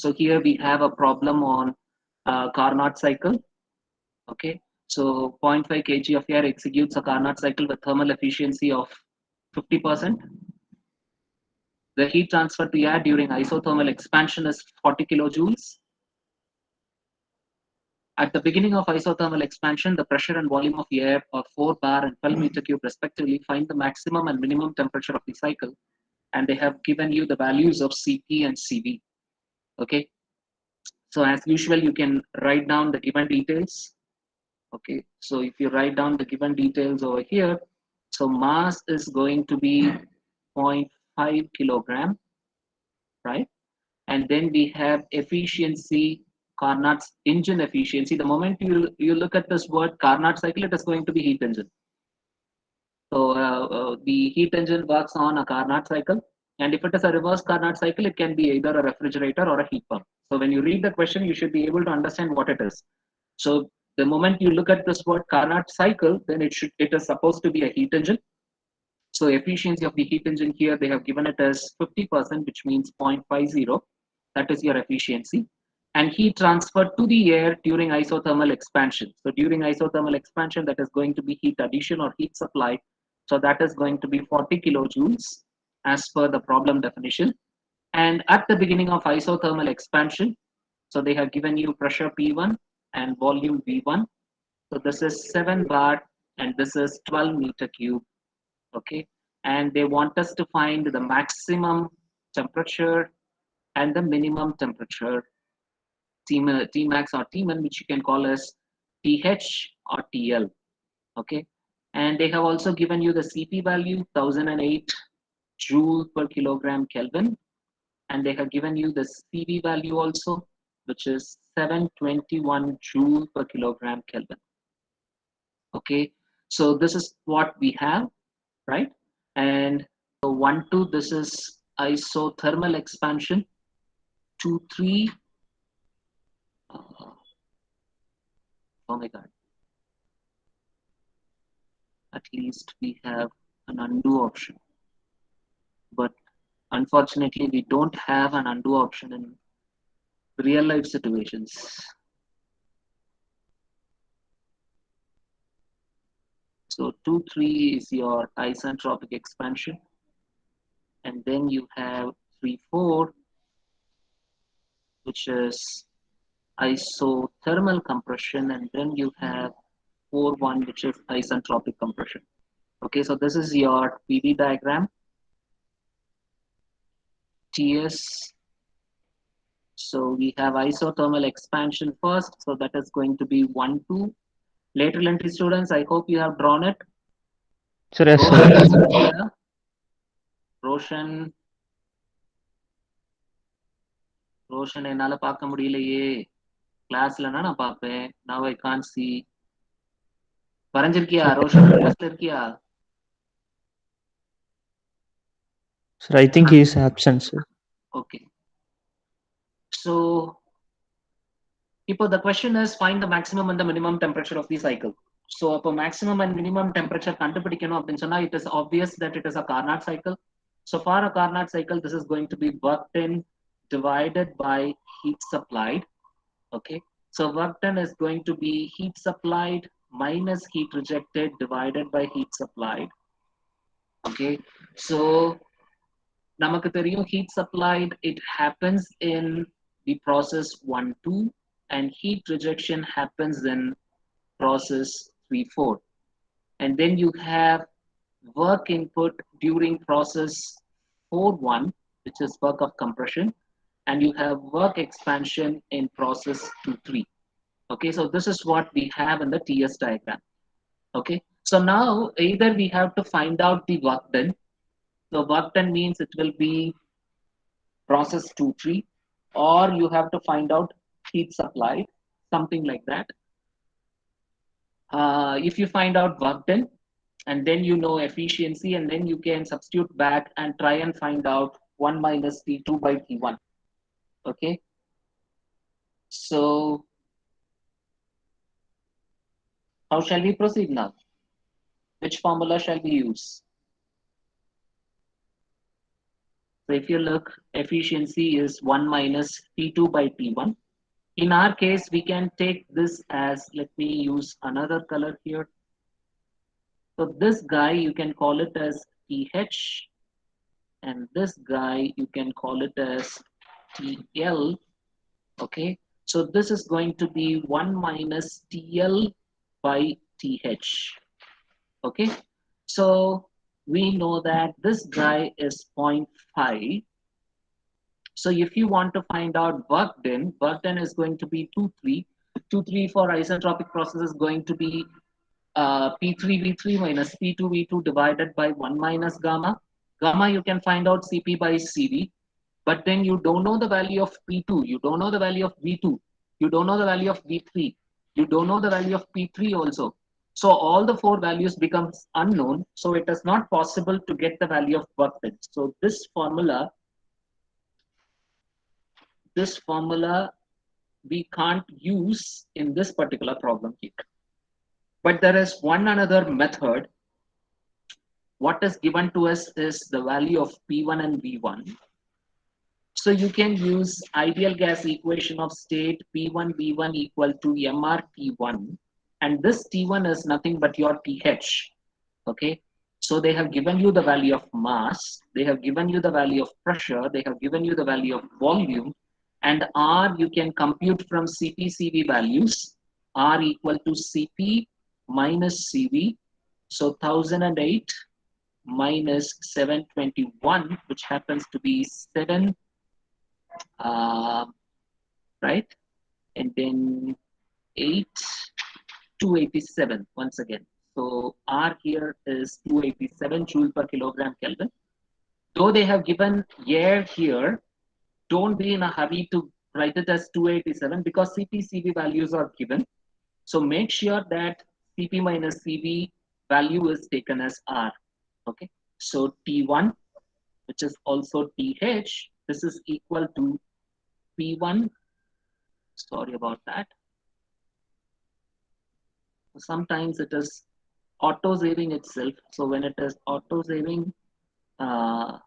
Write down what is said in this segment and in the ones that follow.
So here we have a problem on Carnot cycle. Okay, so 0.5 kg of air executes a Carnot cycle with thermal efficiency of 50%. The heat transfer to air during isothermal expansion is 40 kilojoules. At the beginning of isothermal expansion, the pressure and volume of air are 4 bar and 12 meter cube respectively. Find the maximum and minimum temperature of the cycle, and they have given you the values of Cp and Cv. Okay, so as usual, you can write down the given details. Okay, so if you write down the given details over here, so mass is going to be 0.5 kilogram, right? And then we have efficiency, Carnot's engine efficiency. The moment you look at this word Carnot cycle, it is going to be heat engine. So the heat engine works on a Carnot cycle, and if it is a reverse Carnot cycle, it can be either a refrigerator or a heat pump. So when you read the question, you should be able to understand what it is. So the moment you look at this word Carnot cycle, then it is supposed to be a heat engine. So efficiency of the heat engine here, they have given it as 50%, which means 0.50. That is your efficiency. And heat transferred to the air during isothermal expansion. So during isothermal expansion, that is going to be heat addition or heat supply. So that is going to be 40 kilojoules as per the problem definition. And at the beginning of isothermal expansion, so they have given you pressure P1 and volume V1. So this is 7 bar and this is 12 meter cube. Okay, and they want us to find the maximum temperature and the minimum temperature, Tmax or Tmin, which you can call as TH or TL. Okay, and they have also given you the Cp value 1008 joule per kilogram Kelvin, and they have given you the Cv value also, which is 721 joule per kilogram Kelvin. Okay, so this is what we have, right? And so 1, 2, this is isothermal expansion. 2, 3, oh my God. At least we have an undo option. But unfortunately, we don't have an undo option in real life situations. So 2, 3 is your isentropic expansion. And then you have 3, 4, which is isothermal compression. And then you have 4, 1, which is isentropic compression. Okay, so this is your PV diagram. TS. So we have isothermal expansion first. So that is going to be 1, 2. Lateral entry students, I hope you have drawn it. Sir, yes, sir. Roshan, Roshan என்னால பார்க்க முடியலையே, கிளாஸ்லனா நான் பார்ப்பேன். Now I can't see. வரைஞ்சிருக்கியா Roshan? கிளாஸ்ல இருக்கியா? Sir, I think he is absent, sir. Okay. So இப்போ the question is find the maximum and the minimum temperature of the cycle. So அப்போ maximum and minimum temperature கண்டுபிடிக்கணும் அப்படின்னு சொன்னா it is obvious that it is a Carnot cycle. So for a Carnot cycle, this is going to be work done divided by heat supplied. Okay, so work done is going to be heat supplied minus heat rejected divided by heat supplied. Okay, so நமக்கு தெரியும் heat supplied, it happens in the process 1, 2, and heat rejection happens in process 3, 4. And then you have work input during process 4, 1, which is work of compression, and you have work expansion in process 2, 3. Okay, so this is what we have in the TS diagram. Okay, so now either we have to find out the work done. So work done means it will be process 2, 3, or you have to find out heat supplied, something like that. If you find out work done, and then you know efficiency, and then you can substitute back and try and find out 1 minus T2 by T1. Okay, so how shall we proceed now? Which formula shall we use? So if you look, efficiency is 1 minus T2 by T1. In our case, we can take this as, let me use another color here. So this guy, you can call it as TH, and this guy, you can call it as TL. Okay, so this is going to be 1 minus TL by TH. Okay, so we know that this guy is zero point 0.5. So if you want to find out work done is going to be 2, 3. 2, 3 for isentropic process is going to be P3V3 minus P2V2 divided by 1 minus gamma. Gamma you can find out Cp by Cv, but then you don't know the value of P2, you don't know the value of V2, you don't know the value of V3, you don't know the value of P3 also. So all the four values becomes unknown, so it is not possible to get the value of work done. So this formula we can't use in this particular problem here. But there is one another method. What is given to us is the value of P1 and V1. So you can use ideal gas equation of state P1 V1 equal to MR T1, and this T1 is nothing but your TH. Okay, so they have given you the value of mass, they have given you the value of pressure, they have given you the value of volume, and R you can compute from Cp Cv values. R equal to Cp minus Cv, so 1008 minus 721, which happens to be 7, uh, right? And then 8, 287 once again. So R here is 287 joule per kilogram Kelvin. Though they have given air here, don't be in a hurry to write it as 287 because Cp Cv values are given. So make sure that Cp minus Cv value is taken as R. Okay. So T1, which is also TH, this is equal to P1. Sorry about that. Sometimes it is auto saving itself. So when it is auto saving, uh,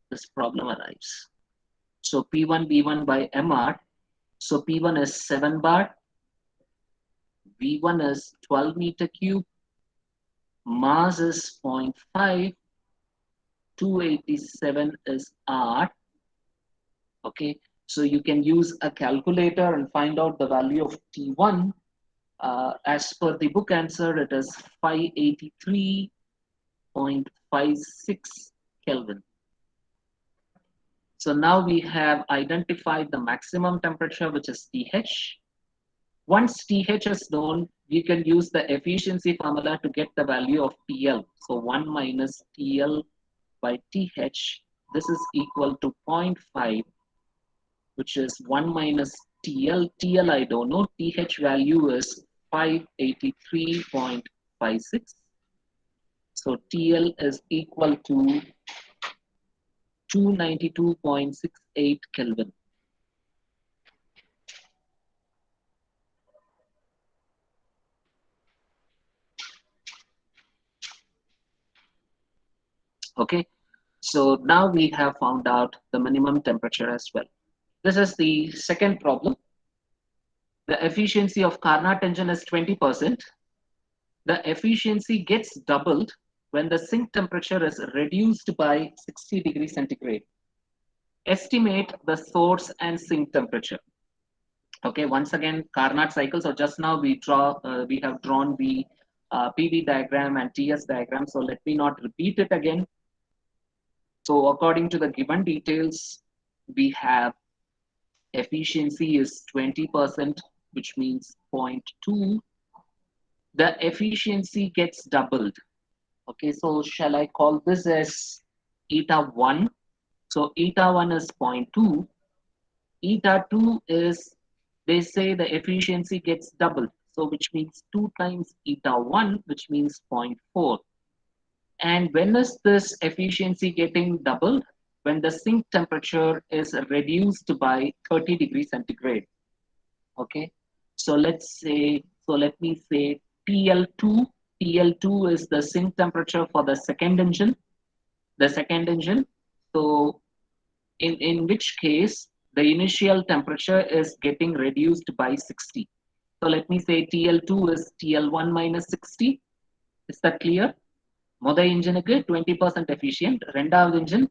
this problem arrives. So P1 V1 by MR. So P1 is 7 bar, V1 is 12 meter cube, mass is 0.5, 287 is R. Okay, so you can use a calculator and find out the value of T1. As per the book answer, it is 583.56 Kelvin. So now we have identified the maximum temperature, which is TH. Once TH is known, we can use the efficiency formula to get the value of TL. So 1 minus TL by TH, this is equal to 0.5, which is 1 minus TL. TL I don't know. TH value is 583.56. So TL is equal to 292.68 Kelvin. Okay, so now we have found out the minimum temperature as well. This is the second problem. The efficiency of Carnot engine is 20%. The efficiency gets doubled when the sink temperature is reduced by 60 degrees centigrade. Estimate the source and sink temperature. Okay, once again, Carnot cycle. So just now we have drawn the PV diagram and TS diagram. So let me not repeat it again. So according to the given details, we have efficiency is 20%, which means 0.2. The efficiency gets doubled. Okay, so shall I call this as eta 1? So eta 1 is 0.2. Eta 2 is, they say the efficiency gets doubled. So which means 2 times eta 1, which means 0.4. And when is this efficiency getting doubled? When the sink temperature is reduced by 30 degrees centigrade. Okay, so let me say TL2. TL2 is the sink temperature for the second engine. the second engine. So in which case the initial temperature is getting reduced by 60. So let me say TL2 is TL1 minus 60. Is that clear? மொதல் இன்ஜினுக்கு 20% efficient, ரெண்டாவது engine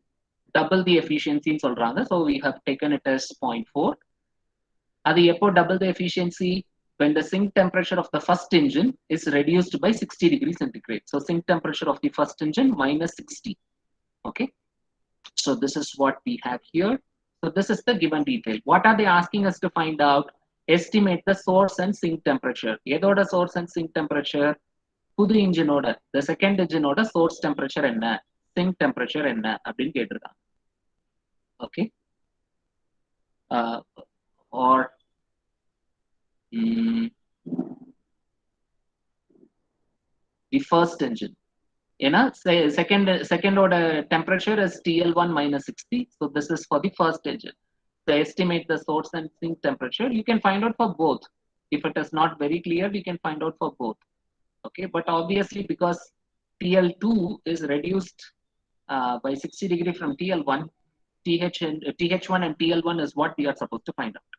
double the efficiency சொல்றாங்க. So we have taken it as 0.4. அது எப்போ double the efficiency? When the sink temperature of the first engine is reduced by 60 degrees centigrade. So sink temperature of the first engine minus 60. Okay. So this is what we have here. So this is the given detail. What are they asking us to find out? Estimate the source and sink temperature. எதோட source and sink temperature? புது இன்ஜினோட the second இன்ஜினோட source temperature என்ன, sink temperature என்ன அப்படின்னு கேட்டிருக்காங்க. Okay. Or the first engine. ஏன்னா second order temperature is TL1 minus 60. So this is for the first engine. So estimate the source and sink temperature. You can find out for both. If it is not very clear, we can find out for both. Okay, but obviously because TL2 is reduced by 60 degree from TL1, TH1 and TL1 is what we are supposed to find out.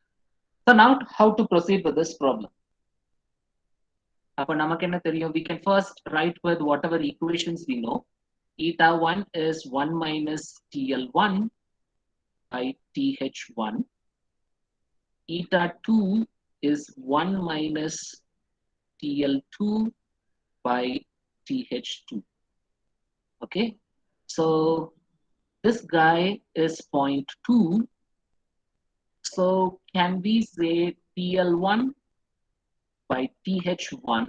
So now how to proceed with this problem? We can first write with whatever equations we know. Eta 1 is 1 minus TL1 by TH1. Eta 2 is 1 minus TL2 by TH2. Okay, so this guy is 0.2. So can we say TL1 by TH1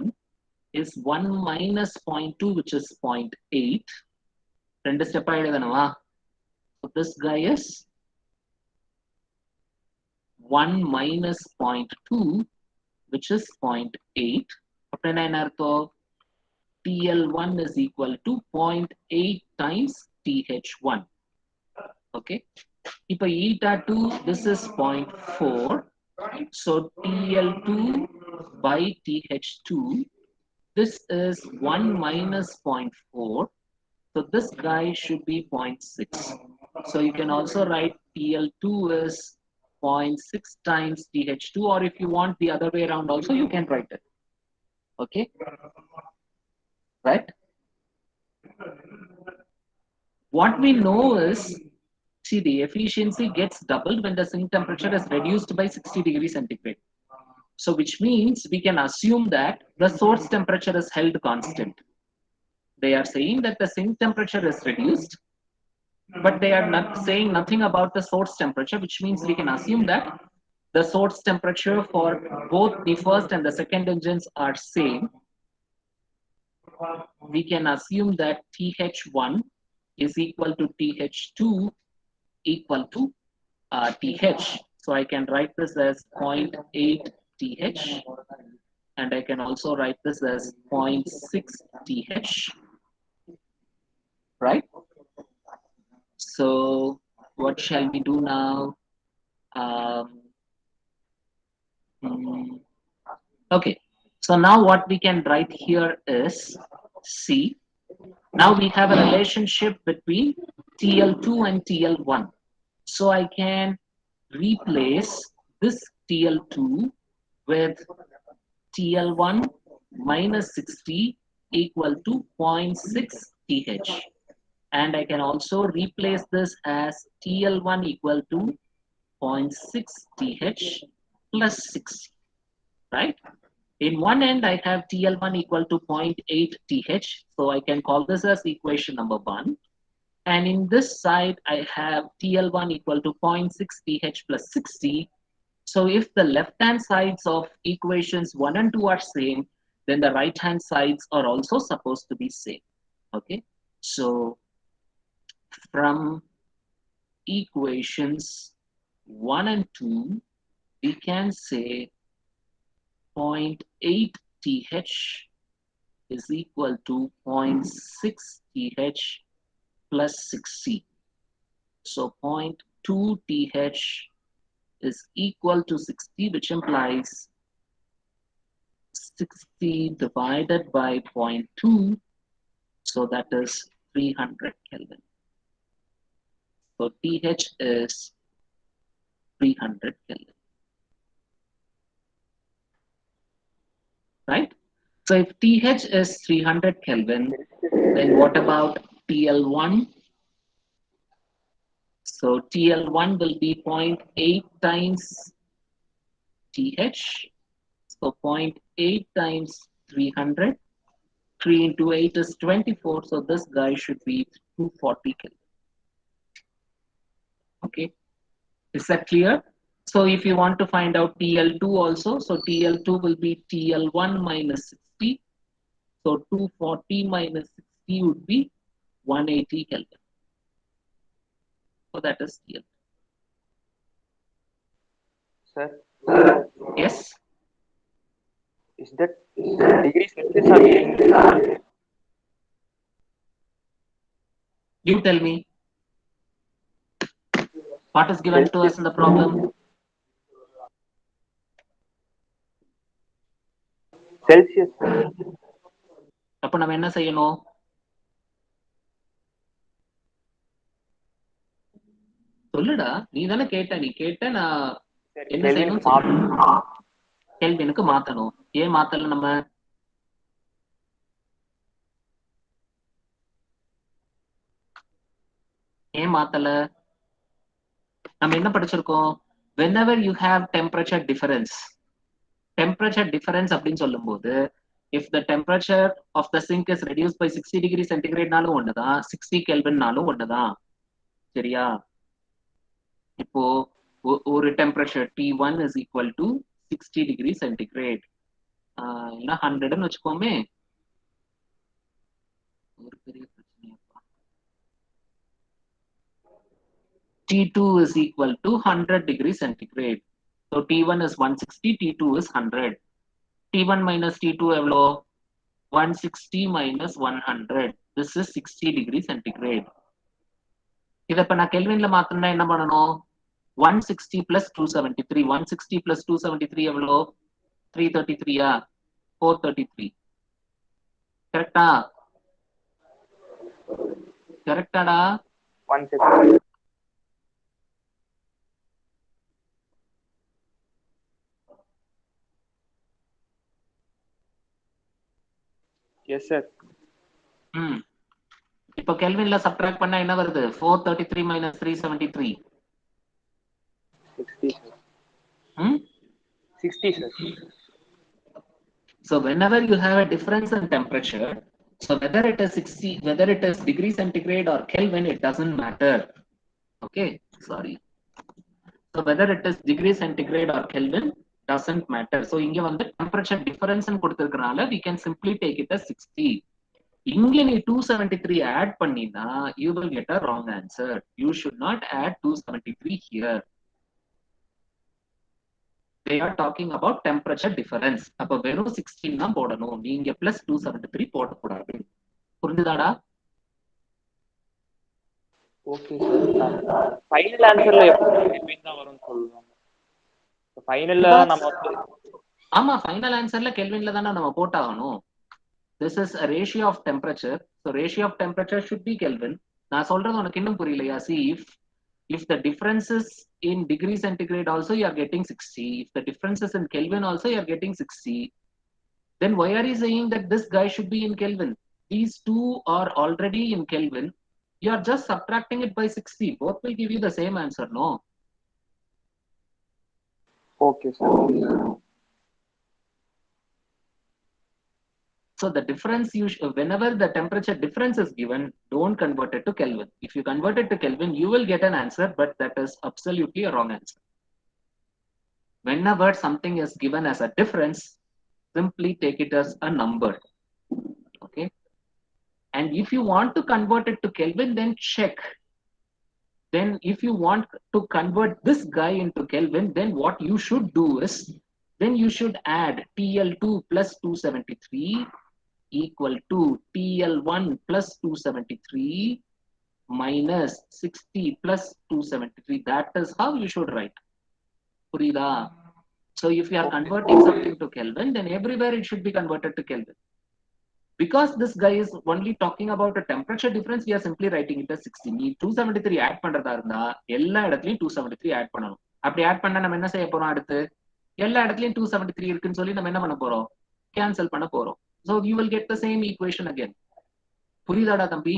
is 1 minus 0.2, which is 0.8. So this guy is 1 minus 0.2, which is 0.8. TL1 is equal to 0.8 times TH1. Okay. If eta 2, this is 0.4. So TL2 by TH2, this is 1 minus 0.4. So this guy should be 0.6. So you can also write TL2 is 0.6 times TH2, or if you want the other way around also, you can write it. Okay. Right? What we know is, see, the efficiency gets doubled when the sink temperature is reduced by 60 degrees centigrade. So which means we can assume that the source temperature is held constant. They are saying that the sink temperature is reduced, but they are not saying nothing about the source temperature, which means we can assume that the source temperature for both the first and the second engines are same. We can assume that TH1 is equal to TH2 equal to TH. So I can write this as 0.8 TH, and I can also write this as 0.6 TH, right? So what shall we do now? Okay, so now what we can write here is, see, now we have a relationship between TL2 and TL1. So I can replace this TL2 with TL1 minus 60 equal to 0.6 TH. And I can also replace this as TL1 equal to 0.6 TH plus 60, right? In one end, I have TL1 equal to 0.8 TH. So I can call this as equation number 1. And in this side, I have TL1 equal to 0.6 TH plus 60. So if the left-hand sides of equations 1 and 2 are same, then the right-hand sides are also supposed to be same. Okay. So from equations 1 and 2, we can say 0.8 TH is equal to 0.6 TH plus 60. So 0.2 TH is equal to 60, which implies 60 divided by 0.2. So that is 300 Kelvin. So TH is 300 Kelvin. Right? So if TH is 300 Kelvin, then what about TL1? So TL1 will be 0.8 times TH. So 0.8 times 300. 3 into 8 is 24. So this guy should be 240 Kelvin. Okay. Is that clear? So if you want to find out TL2 also, so TL2 will be TL1 minus 60. So 240 minus 60 would be 180 Kelvin. So that is TL2. Sir, so Yes? is that degree Celsius or Kelvin? You tell me. What is given to us in the problem? Celsius. அப்ப நம்ம என்ன செய்யணும்? சொல்லுடா, நீ தானே கேட்ட, நீ கேட்ட நான் என்ன செய்யணும்னு சொல்லு. கெல்வினுக்கு மாத்தணும். ஏன் மாத்தல நம்ம? ஏன் மாத்தல? நம்ம என்ன படிச்சிருக்கோம்? Whenever you have temperature difference அப்படின்னு சொல்லும்போது, if the temperature of the sink is reduced by 60 degree centigrade நாலும் ஒண்ணுதான், 60 Kelvin நாலும் ஒண்ணுதான். சரியா? இப்போ ஒரு temperature T1 is equal to 60 degree centigrade. இல்ல 100ன்னு வச்சுக்கோமே. ஒரு பெரிய பிரச்சனையாப்பா. T2 is equal to 100 degree centigrade. So T1 is 160, T2 is 100. T1 minus T2 எவ்வளோ? 160 minus 100. This is 60 degree centigrade. இதை இப்ப நான் கெல்வின்ல மாத்தணும்னா என்ன பண்ணணும்? 160 plus 273. 160 plus 273 எவ்வளோ? 333 433. கரெக்டா? கரெக்டாடா? 1 second. Yes, sir. இப்போ கெல்வின்ல சப்ட்ராக்ட் பண்ணா என்ன வருது? 433 minus 373. 60, sir. 60, sir. So whenever you have a difference in temperature, so whether it is 60, whether it is degree centigrade or Kelvin, it doesn't matter. Okay, sorry. So whether it is degree centigrade or Kelvin doesn't matter. So இங்க வந்து temperature difference ன்னு கொடுத்திருக்கனால we can simply take it as 60. இங்க நீ 273 add பண்ணினா you will get a wrong answer. You should not add 273 here. They are talking about temperature difference. அப்ப வெறும் 16 தான் போடணும். நீங்க plus 273 போடக்கூடாது. புரிஞ்சுதாடா? Okay sir. ஃபைனல் ஆன்சர்ல எப்படி தான் வரும்னு சொல்லுவாங்க. ஃபைனல்ல நம்ம ஆமா, ஃபைனல் ஆன்சர்ல கெல்வின்ல தானே நம்ம போட்டாகணும். This is a ratio of temperature. So ratio of temperature should be Kelvin. நான் சொல்றது உனக்கு இன்னும் புரியலையா? See, if the difference is in degree centigrade also you are getting 60. If the difference is in Kelvin also you are getting 60. Then why are you saying that this guy should be in Kelvin? These two are already in Kelvin. You are just subtracting it by 60. Both will give you the same answer, no? Okay, sir. So the difference, whenever the temperature difference is given, don't convert it to Kelvin. If you convert it to Kelvin, you will get an answer, but that is absolutely a wrong answer. Whenever something is given as a difference, simply take it as a number. Okay. And if you want to convert it to Kelvin, then check. Then if you want to convert this guy into Kelvin, then what you should do is, then you should add TL2 plus 273 equal to TL1 plus 273 minus 60 plus 273. That is how you should write. Purida. So if you are converting something to Kelvin, then everywhere it should be converted to Kelvin. Because this guy is only talking about a temperature difference, we are simply writing it as 60. நீ 273 add பண்றதா இருந்தா எல்லா இடத்துலயும் 273 add பண்ணணும். அப்படி add பண்ணா நம்ம என்ன செய்ய போறோம்? அடுத்து எல்லா இடத்துலயும் 273 இருக்குன்னு சொல்லி நம்ம என்ன பண்ண போறோம்? கேன்சல் பண்ண போறோம். So you will get the same equation again. புரியுதாடா தம்பி?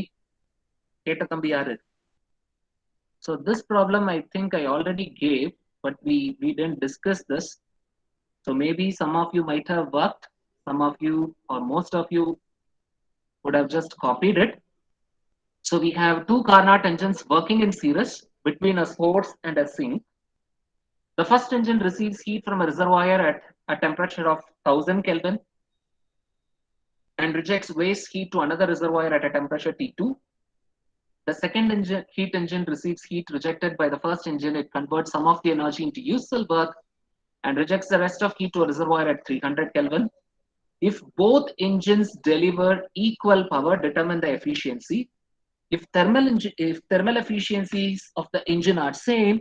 கேட்ட தம்பி யாரு? So this problem I think I already gave, but we didn't discuss this. So maybe some of you might have worked, some of you or most of you would have just copied it. So we have two Carnot engines working in series between a source and a sink. The first engine receives heat from a reservoir at a temperature of 1000 Kelvin and rejects waste heat to another reservoir at a temperature T2. The second heat engine receives heat rejected by the first engine. It converts some of the energy into useful work and rejects the rest of heat to a reservoir at 300 Kelvin. If both engines deliver equal power, determine the efficiency. If thermal efficiencies of the engine are same,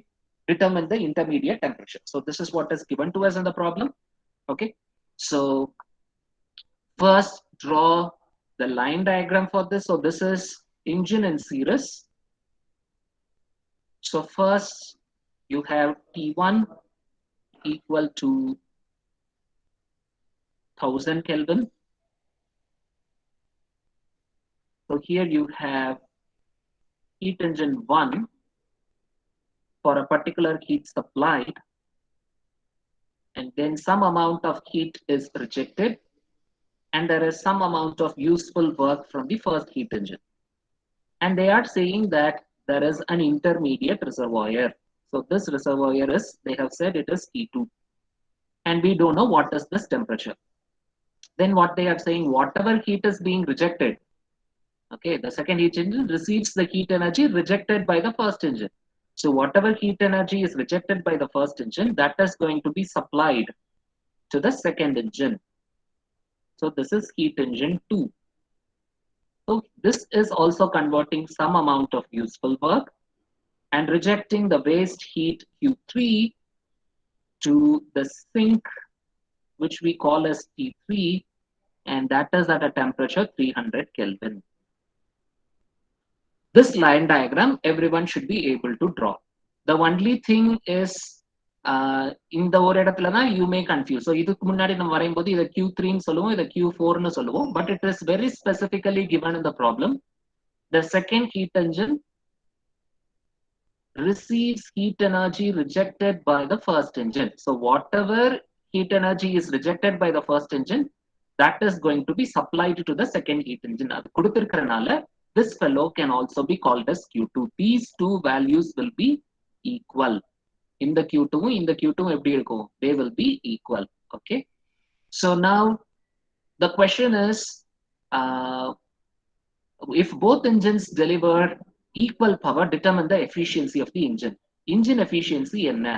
determine the intermediate temperature. So this is what is given to us in the problem. Okay. So first draw the line diagram for this. So this is engine in series. So first you have T1 equal to 1000 Kelvin. So here you have heat engine 1 for a particular heat supplied, and then some amount of heat is rejected, and there is some amount of useful work from the first heat engine. And they are saying that there is an intermediate reservoir. So this reservoir is, they have said it is T2. And we don't know what is this temperature. Then what they are saying, whatever heat is being rejected, okay, the second heat engine receives the heat energy rejected by the first engine. So whatever heat energy is rejected by the first engine, that is going to be supplied to the second engine. So this is heat engine 2. So this is also converting some amount of useful work and rejecting the waste heat Q3 to the sink, which we call as T3, and that is at a temperature 300 Kelvin. This line diagram everyone should be able to draw. The only thing is இந்த ஒரு இடத்துல தான் you may confuse. So இதுக்கு முன்னாடி நம்ம வரையும்போது இதை Q3 ன்னு சொல்லுவோம், இதை Q4 ன்னு சொல்லுவோம், but it is very specifically given in the problem. The second heat engine receives heat energy rejected by the first engine. So whatever heat energy is rejected by the first engine, that is going to be supplied to the second heat engine. அது கொடுத்திருக்கிறனால this fellow can also be called as Q2. These two values will be equal. In the Q2, in the Q2, they will be equal. Okay. So now the question is, if both engines deliver equal power, determine the efficiency of the engine. Engine efficiency enna?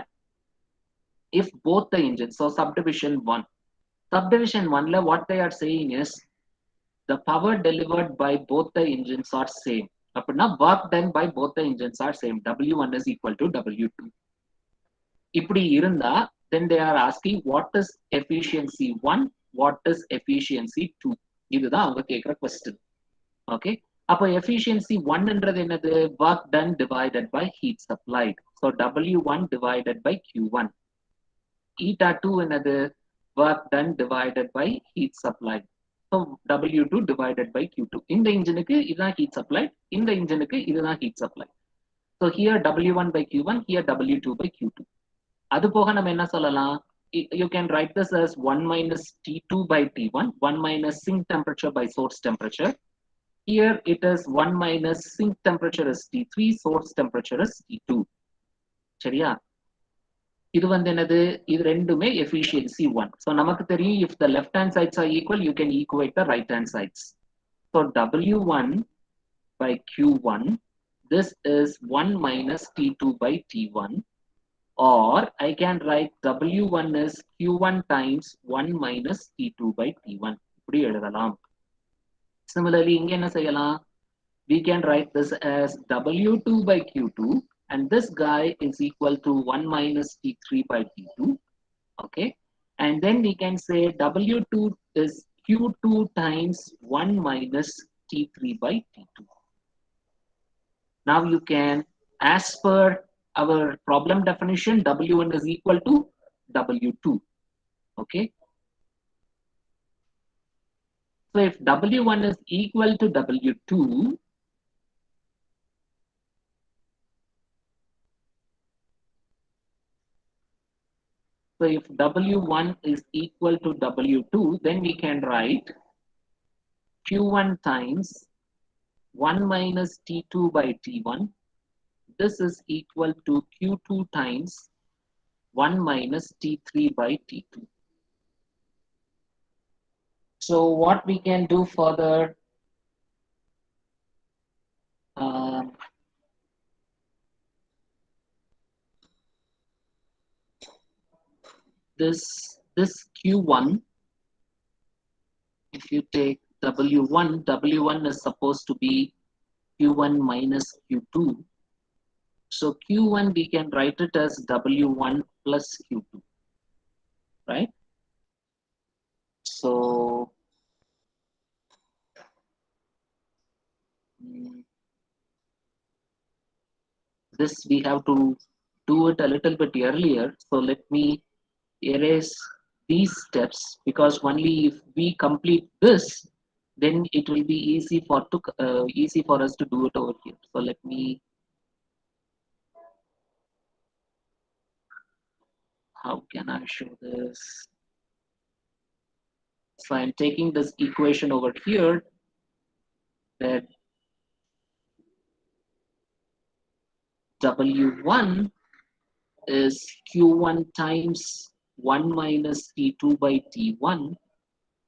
If both the engines, so subdivision 1. Subdivision 1, what they are saying is, the power delivered by both the engines are same. Appadina work done by both the engines are same. W1 is equal to W2. இப்படி இருந்தா, then they are asking what is efficiency 1, what is efficiency 2. இதுதான் அவங்க கேட்கிற question. Okay. அப்போ efficiency 1 என்றது என்னது? Work done divided by heat supplied. So W1 divided by Q1. Eta 2 என்னது? Work done divided by heat supplied. So W2 divided by Q2. இந்த இன்ஜினுக்கு இதுதான் heat supplied, இந்த இன்ஜினுக்கு இதுதான் heat supplied. So here W1 by Q1, here W2 by Q2. அது போக நம்ம என்ன சொல்லலாம்? You can write this as 1 minus T2 by T1, 1 minus sink temperature by source temperature. Here it is 1 minus sink temperature is T3, source temperature is T2. சரியா? இது வந்து என்னது? இது ரெண்டுமே efficiency 1. So நமக்கு தெரியும், if the left hand sides are equal, you can equate the right hand sides. So W1 by Q1, this is 1 minus T2 by T1. Or I can write W1 is Q1 times 1 minus T2 by T1. இப்படி எழுதலாம். Similarly, இங்க என்ன செய்யலாம்? We can write this as W2 by Q2, and this guy is equal to 1 minus T3 by T2. Okay. And then we can say W2 is Q2 times 1 minus T3 by T2. Now you can, as per our problem definition, W1 is equal to W2. Okay. So if W1 is equal to W2, so if W1 is equal to W2, then we can write Q1 times 1 minus T2 by T1. This is equal to Q2 times 1 minus T3 by T2. So what we can do further, this Q1, if you take W1, W1 is supposed to be Q1 minus Q2. So Q1 we can write it as W1 plus Q2, right? So this we have to do it a little bit earlier. So let me erase these steps, because only if we complete this, then it will be easy for us to do it over here. So let me, how can I show this? So I'm taking this equation over here, that W1 is Q1 times 1 minus T2 by T1.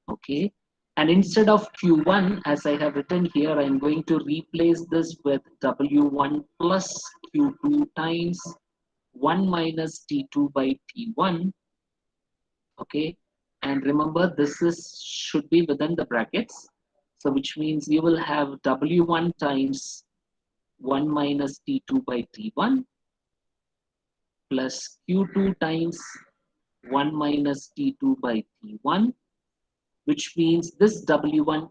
Okay. And instead of Q1, as I have written here, I'm going to replace this with W1 plus Q2 times 1 minus T2 by T1. Okay. And remember, this should be within the brackets. So which means you will have W1 times 1 minus T2 by T1 plus Q2 times 1 minus T2 by T1, which means this W1,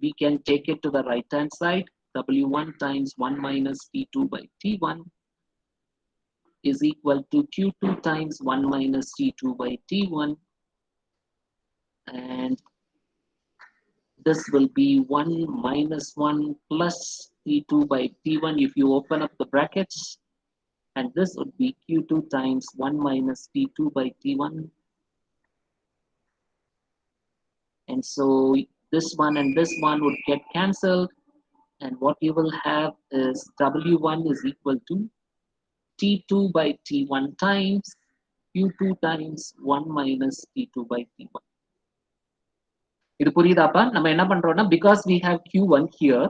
we can take it to the right hand side. W1 times 1 minus T2 by T1 is equal to Q2 times 1 minus T2 by T1, and this will be 1 minus 1 plus T2 by T1 if you open up the brackets, and this would be Q2 times 1 minus T2 by T1. And so this one and this one would get cancelled, and what you will have is W1 is equal to T2 by T1 times Q2 times 1 minus T2 by T1. இது புரியுதாப்பா? நம்ம என்ன பண்றோம்னா, because we have Q1 here,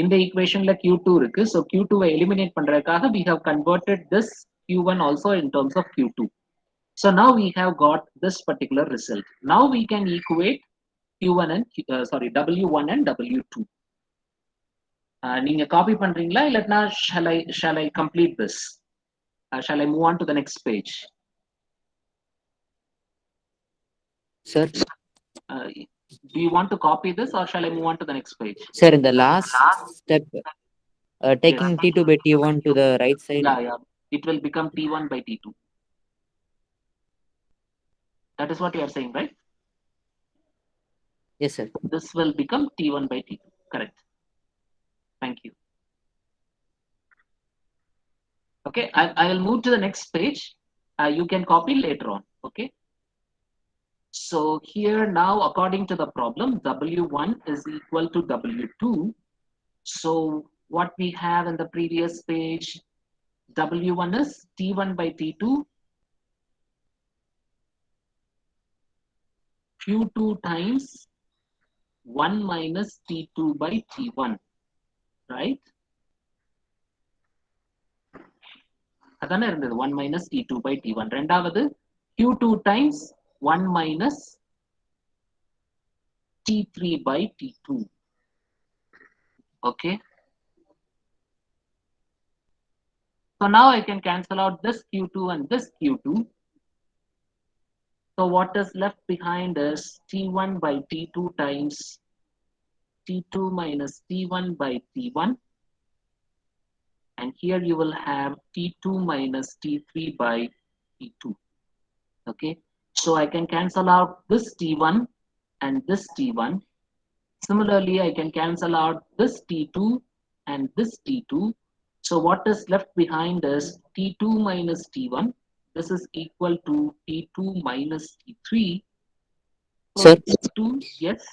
இந்த equationல Q2 இருக்கு, so Q2 வை eliminate பண்றதுக்காக we have converted this Q1 also in terms of Q2. So now we have got this particular result. Now we can equate Q1 and W1 and W2. நீங்க copy பண்றீங்களா, இல்லனா shall I complete this? Shall I move on to the next page? Sir, do you want to copy this, or shall I move on to the next page? Sir, in the last step, taking Yes. T2 by T1 to the right side. Yeah. It will become T1 by T2. That is what you are saying, right? Yes, sir. This will become T1 by T2. Correct. Thank you. Okay, I will move to the next page. You can copy later on. Okay. So here now, according to the problem, W1 is equal to W2. So what we have in the previous page, W1 is T1 by T2, Q2 times 1 minus T2 by T1, right? அதானே இருந்தது 1 minus T2 by T1. ரெண்டாவது Q2 times 1 minus T3 by T2. Okay. So now I can cancel out this Q2 and this Q2. So what is left behind is T1 by T2 times T2 minus T1 by T1. And here you will have T2 minus T3 by T2. Okay, so I can cancel out this T1 and this T1. Similarly, I can cancel out this T2 and this T2. So what is left behind is T2 minus T1. This is equal to T2 minus T3. So Sir, T2, yes,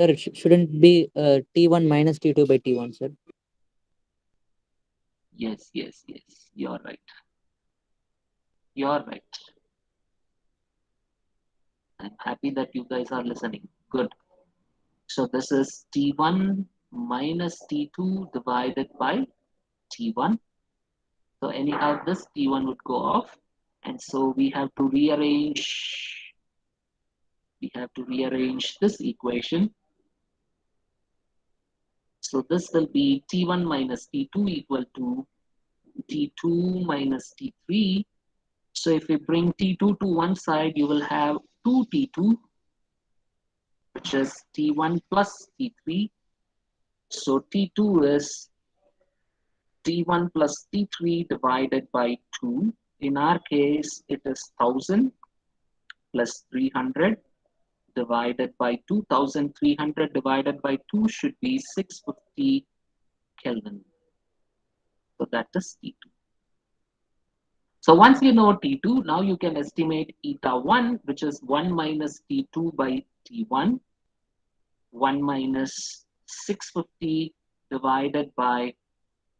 sir, it shouldn't be T1 minus T2 by T1, sir. yes, yes, yes, you're right. You're right. I'm happy that you guys are listening. Good. So this is T1 minus T2 divided by T1. So anyhow, this T1 would go off. And so we have to rearrange this equation. So this will be T1 minus T2 equal to T2 minus T3. So if we bring T2 to one side, you will have 2T2, which is T1 plus T3. So T2 is T1 plus T3 divided by 2. In our case, it is 1000 plus 300 divided by 2300 divided by 2 should be 650 Kelvin. So that is T2. So once you know T2, now you can estimate eta 1, which is 1 minus T2 by T1, 1 minus 650 divided by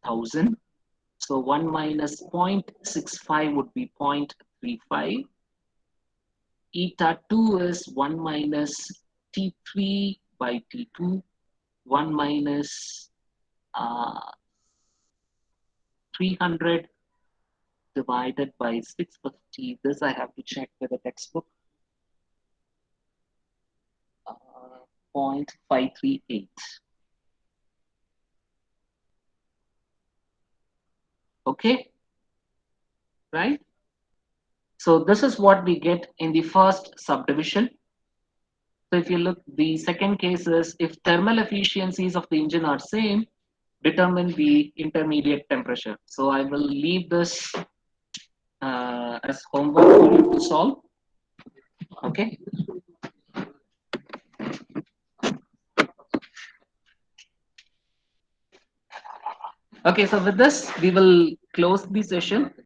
1000. So 1 minus 0.65 would be 0.35. Eta 2 is 1 minus T3 by T2, 1 minus 300 divided by 650. This I have to check with the textbook. 0.538. Okay, right? So this is what we get in the first subdivision. So if you look, the second case is if thermal efficiencies of the engine are same, determine the intermediate temperature. So I will leave this as homework for you to solve. Okay. Okay, so with this, we will close the session.